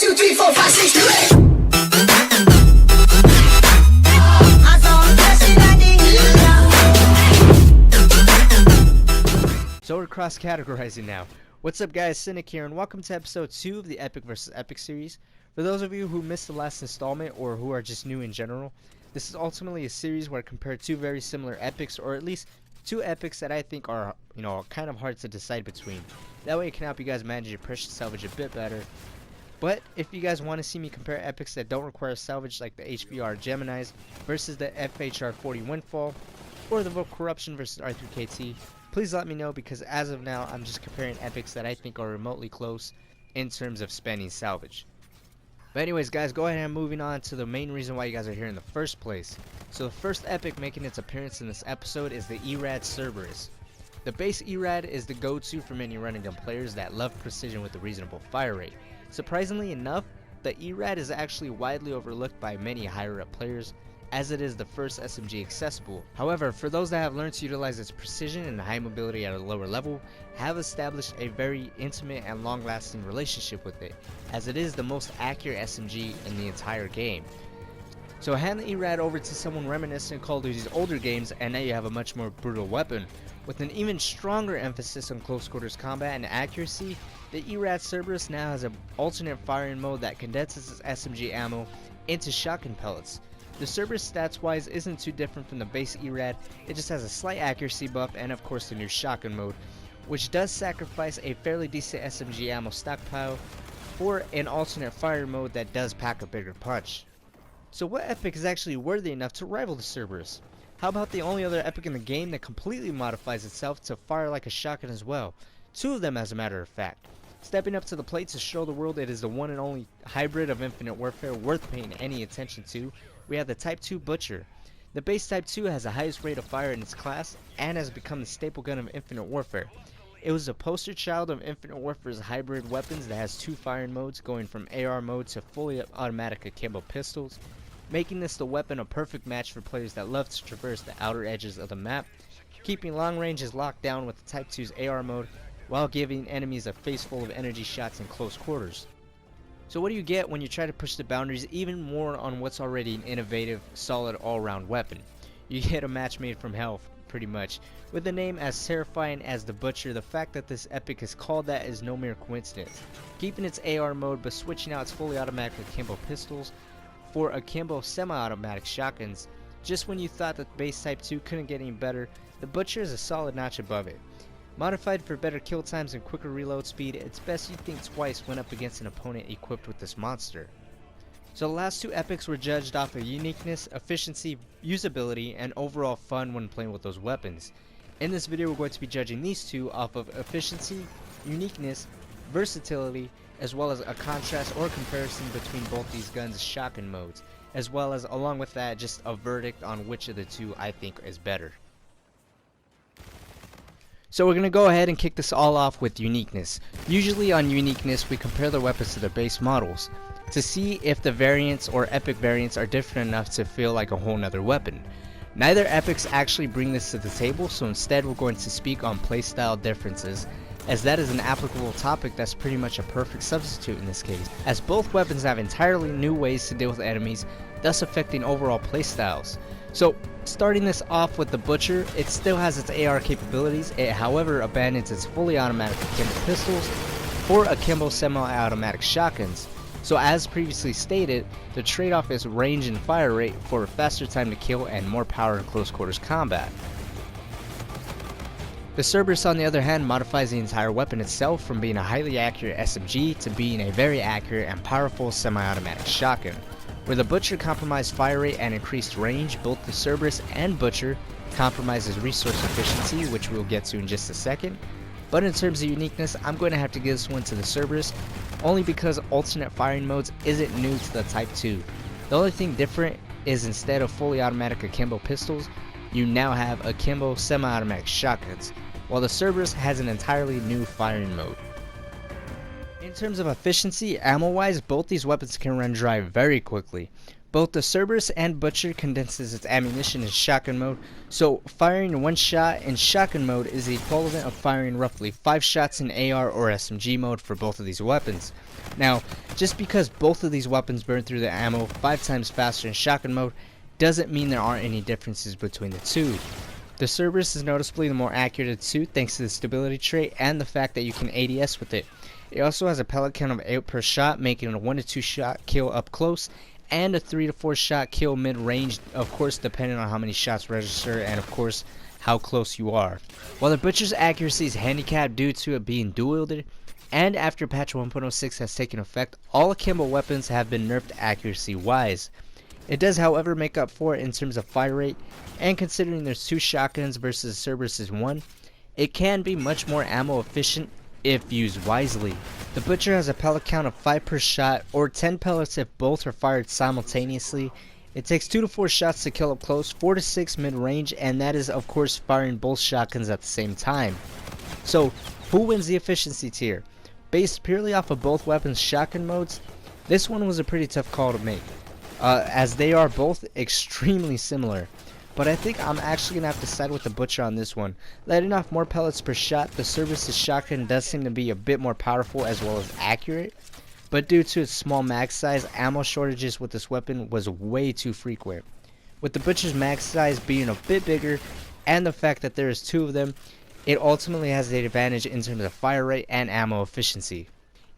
2, 3, 4, 5, 6, 2, 8. So we're cross-categorizing now. What's up guys, Cynic here, and welcome to episode 2 of the Epic vs. Epic series. For those of you who missed the last installment, or who are just new in general, this is ultimately a series where I compare two very similar epics, or at least two epics that I think are, kind of hard to decide between. That way it can help you guys manage your precious salvage a bit better. But if you guys want to see me compare epics that don't require salvage, like the HBR Geminis versus the FHR 40 Windfall, or the Vote Corruption versus R3KT, please let me know, because as of now I'm just comparing epics that I think are remotely close in terms of spending salvage. But anyways guys, go ahead and moving on to the main reason why you guys are here in the first place. So the first epic making its appearance in this episode is the Erad Cerberus. The base Erad is the go-to for many running gun players that love precision with a reasonable fire rate. Surprisingly enough, the Erad is actually widely overlooked by many higher up players, as it is the first SMG accessible. However, for those that have learned to utilize its precision and high mobility at a lower level, have established a very intimate and long-lasting relationship with it, as it is the most accurate SMG in the entire game. So hand the Erad over to someone reminiscent of Call of Duty's older games, and now you have a much more brutal weapon. With an even stronger emphasis on close quarters combat and accuracy, the Erad Cerberus now has an alternate firing mode that condenses its SMG ammo into shotgun pellets. The Cerberus stats wise isn't too different from the base Erad, it just has a slight accuracy buff and of course the new shotgun mode, which does sacrifice a fairly decent SMG ammo stockpile for an alternate fire mode that does pack a bigger punch. So what epic is actually worthy enough to rival the Cerberus? How about the only other epic in the game that completely modifies itself to fire like a shotgun as well? Two of them as a matter of fact. Stepping up to the plate to show the world it is the one and only hybrid of Infinite Warfare worth paying any attention to, we have the Type 2 Butcher. The base Type 2 has the highest rate of fire in its class and has become the staple gun of Infinite Warfare. It was a poster child of Infinite Warfare's hybrid weapons that has two firing modes, going from AR mode to fully automatic akimbo pistols, making this the weapon a perfect match for players that love to traverse the outer edges of the map, keeping long ranges locked down with the Type 2's AR mode, while giving enemies a face full of energy shots in close quarters. So what do you get when you try to push the boundaries even more on what's already an innovative, solid all-round weapon? You get a match made from hell, pretty much. With a name as terrifying as the Butcher, the fact that this epic is called that is no mere coincidence. Keeping its AR mode but switching out its fully automatic akimbo pistols for akimbo semi-automatic shotguns, just when you thought that base Type 2 couldn't get any better, the Butcher is a solid notch above it. Modified for better kill times and quicker reload speed, it's best you think twice when up against an opponent equipped with this monster. So the last two epics were judged off of uniqueness, efficiency, usability, and overall fun when playing with those weapons. In this video we're going to be judging these two off of efficiency, uniqueness, versatility, as well as a contrast or comparison between both these guns' shotgun modes, as well as along with that just a verdict on which of the two I think is better. So we're going to go ahead and kick this all off with uniqueness. Usually on uniqueness we compare the weapons to their base models to see if the variants or epic variants are different enough to feel like a whole nother weapon. Neither epics actually bring this to the table, so instead we're going to speak on playstyle differences, as that is an applicable topic that's pretty much a perfect substitute in this case, as both weapons have entirely new ways to deal with enemies, thus affecting overall playstyles. So starting this off with the Butcher, it still has its AR capabilities, it however abandons its fully automatic akimbo pistols for akimbo semi-automatic shotguns. So as previously stated, the trade-off is range and fire rate for a faster time to kill and more power in close quarters combat. The Cerberus on the other hand modifies the entire weapon itself from being a highly accurate SMG to being a very accurate and powerful semi-automatic shotgun. Where the Butcher compromised fire rate and increased range, both the Cerberus and Butcher compromises resource efficiency, which we'll get to in just a second. But in terms of uniqueness, I'm going to have to give this one to the Cerberus, only because alternate firing modes isn't new to the Type 2. The only thing different is instead of fully automatic akimbo pistols, you now have akimbo semi-automatic shotguns, while the Cerberus has an entirely new firing mode. In terms of efficiency, ammo-wise, both these weapons can run dry very quickly. Both the Cerberus and Butcher condenses its ammunition in shotgun mode, so firing one shot in shotgun mode is the equivalent of firing roughly 5 shots in AR or SMG mode for both of these weapons. Now, just because both of these weapons burn through the ammo 5 times faster in shotgun mode doesn't mean there aren't any differences between the two. The Cerberus is noticeably the more accurate of the two thanks to the stability trait and the fact that you can ADS with it. It also has a pellet count of 8 per shot, making it a 1 to 2 shot kill up close, and a 3 to 4 shot kill mid-range, of course depending on how many shots register and of course how close you are. While the Butcher's accuracy is handicapped due to it being dual-wielded, and after patch 1.06 has taken effect, all akimbo weapons have been nerfed accuracy-wise. It does however make up for it in terms of fire rate, and considering there's 2 shotguns versus Cerberus's 1, it can be much more ammo efficient if used wisely. The Butcher has a pellet count of 5 per shot, or 10 pellets if both are fired simultaneously. It takes 2 to 4 shots to kill up close, 4 to 6 mid-range, and that is of course firing both shotguns at the same time. So, who wins the efficiency tier? Based purely off of both weapons' shotgun modes, this one was a pretty tough call to make, as they are both extremely similar. But I think I'm actually going to have to side with the Butcher on this one. Letting off more pellets per shot, the Cerberus' shotgun does seem to be a bit more powerful as well as accurate. But due to its small mag size, ammo shortages with this weapon was way too frequent. With the Butcher's mag size being a bit bigger, and the fact that there is 2 of them, it ultimately has the advantage in terms of fire rate and ammo efficiency,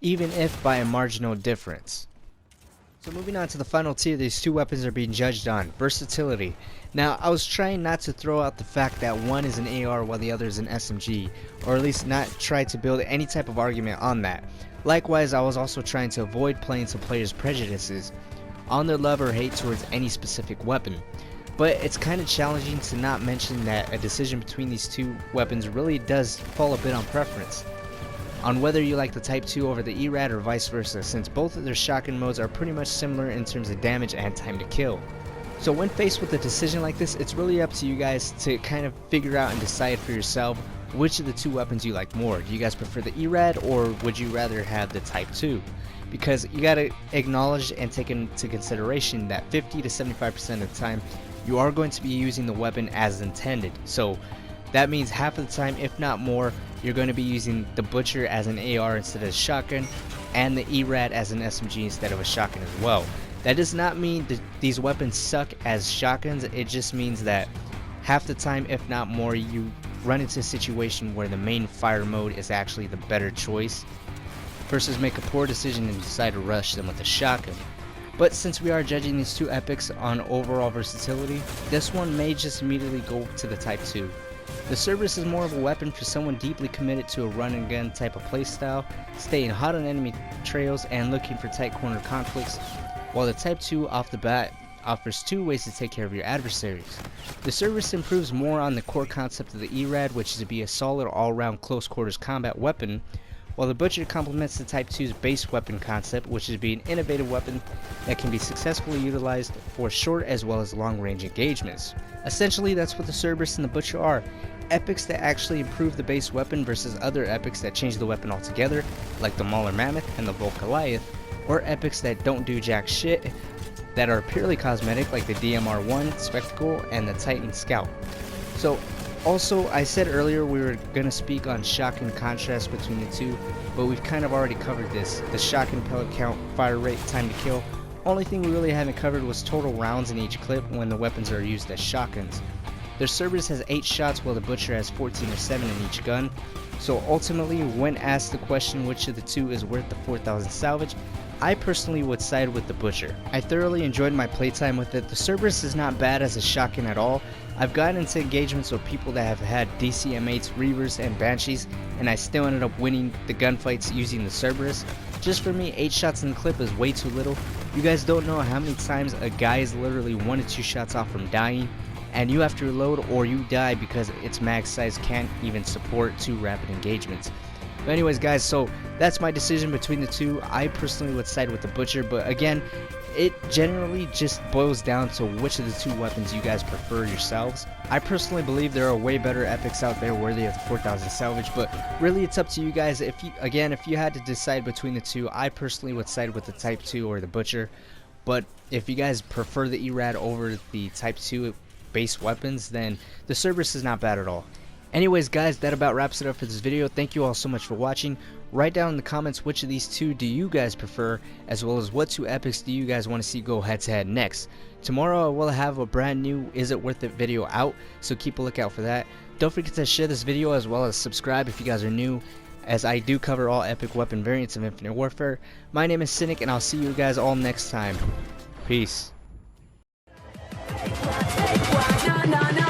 even if by a marginal difference. So moving on to the final tier these 2 weapons are being judged on, Versatility. Now, I was trying not to throw out the fact that one is an AR while the other is an SMG, or at least not try to build any type of argument on that. Likewise, I was also trying to avoid playing to players' prejudices on their love or hate towards any specific weapon. But it's kind of challenging to not mention that a decision between these 2 weapons really does fall a bit on preference, on whether you like the Type 2 over the Erad or vice versa, since both of their shotgun modes are pretty much similar in terms of damage and time to kill. So when faced with a decision like this, it's really up to you guys to kind of figure out and decide for yourself which of the 2 weapons you like more. Do you guys prefer the Erad, or would you rather have the Type 2? Because you gotta acknowledge and take into consideration that 50 to 75% of the time you are going to be using the weapon as intended. So that means half of the time, if not more, you're going to be using the Butcher as an AR instead of a shotgun, and the Erad as an SMG instead of a shotgun as well. That does not mean that these weapons suck as shotguns, it just means that half the time, if not more, you run into a situation where the main fire mode is actually the better choice, versus make a poor decision and decide to rush them with a shotgun. But since we are judging these 2 epics on overall versatility, this one may just immediately go to the Type 2. The Cerberus is more of a weapon for someone deeply committed to a run and gun type of playstyle, staying hot on enemy trails and looking for tight corner conflicts, while the Type 2 off the bat offers 2 ways to take care of your adversaries. The Cerberus improves more on the core concept of the Erad, which is to be a solid all-round close quarters combat weapon, while the Butcher complements the Type 2's base weapon concept, which is to be an innovative weapon that can be successfully utilized for short as well as long range engagements. Essentially, that's what the Cerberus and the Butcher are. Epics that actually improve the base weapon versus other epics that change the weapon altogether, like the Mauler Mammoth and the Volt Goliath, or epics that don't do jack shit, that are purely cosmetic, like the DMR-1 Spectacle and the Titan Scout. So also, I said earlier we were going to speak on shotgun contrast between the 2, but we've kind of already covered this. The shotgun pellet count, fire rate, time to kill. Only thing we really haven't covered was total rounds in each clip when the weapons are used as shotguns. The Cerberus has 8 shots while the Butcher has 14 or 7 in each gun. So ultimately, when asked the question which of the 2 is worth the 4,000 salvage, I personally would side with the Butcher. I thoroughly enjoyed my playtime with it. The Cerberus is not bad as a shotgun at all. I've gotten into engagements with people that have had DCM8s, Reavers, and Banshees, and I still ended up winning the gunfights using the Cerberus. Just for me, 8 shots in the clip is way too little. You guys don't know how many times a guy is literally 1 to 2 shots off from dying, and you have to reload or you die because its mag size can't even support 2 rapid engagements. But anyways guys, so that's my decision between the 2. I personally would side with the Butcher, but again, it generally just boils down to which of the 2 weapons you guys prefer yourselves. I personally believe there are way better epics out there worthy of the 4,000 salvage, but really it's up to you guys. If you had to decide between the 2, I personally would side with the Type 2 or the Butcher. But if you guys prefer the Erad over the Type 2 base weapons, then the Cerberus is not bad at all. Anyways guys, that about wraps it up for this video. Thank you all so much for watching. Write down in the comments which of these two do you guys prefer, as well as what two epics do you guys want to see go head to head next. Tomorrow I will have a brand new Is It Worth It video out, so keep a lookout for that. Don't forget to share this video as well as subscribe if you guys are new, as I do cover all epic weapon variants of Infinite Warfare. My name is Cynic, and I'll see you guys all next time. Peace. Na, na, na.